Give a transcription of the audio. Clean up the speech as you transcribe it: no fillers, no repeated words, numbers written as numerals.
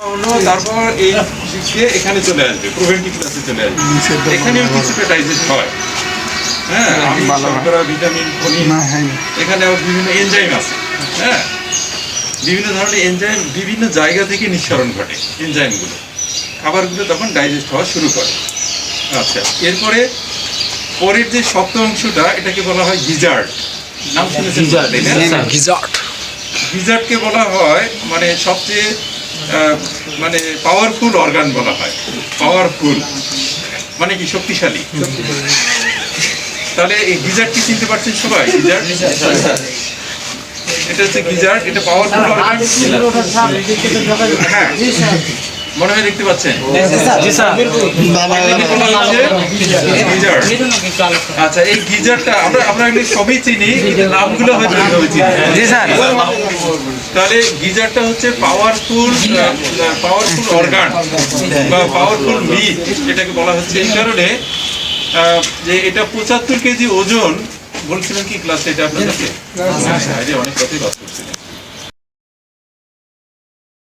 তারপর এই দিকে এখানে চলে আসবে, প্রিভেন্টিভ ক্লাসে চলে আসবে। এখানেও কিছুটা ডাইজেস্ট হয়। হ্যাঁ, আমি শর্করা, ভিটামিন, খনিজ, এখানে আবার বিভিন্ন এনজাইম আছে। হ্যাঁ, বিভিন্ন ধরনের এনজাইম বিভিন্ন জায়গা থেকে নিঃসরণ ঘটে। এনজাইমগুলো খাবারগুলো তখন ডাইজেস্ট হওয়া শুরু করে। আচ্ছা, এরপরে পরের যে শক্ত অংশটা, এটাকে বলা হয় গিজার্ড। নাম শুনেছেন? গিজার্ডকে বলা হয় মানে সবচেয়ে মানে পাওয়ারফুল অর্গান বলা হয়। পাওয়ারফুল মানে কি? শক্তিশালী। তাহলে এই গিজার্ড কি চিনতে পারছেন সবাই? গিজার্ড, এটা হচ্ছে গিজার্ড, এটা পাওয়ারফুল অর্গান। হ্যাঁ, মনে হয় দেখতে পাচ্ছেন? আচ্ছা, এই গিজারটা আমরা এগুলি সবই চিনি, নামগুলো হয়তো চিনি। তাহলে গিজারটা হচ্ছে পাওয়ারফুল অর্গান বা পাওয়ারফুল মিট, এটাকে বলা হচ্ছে এই কারণে যে এটা 75 কেজি ওজন। বলছিলেন কি ক্লাসে এটা আপনাদেরকে? অনেক কথাই বাদ করছিলেন।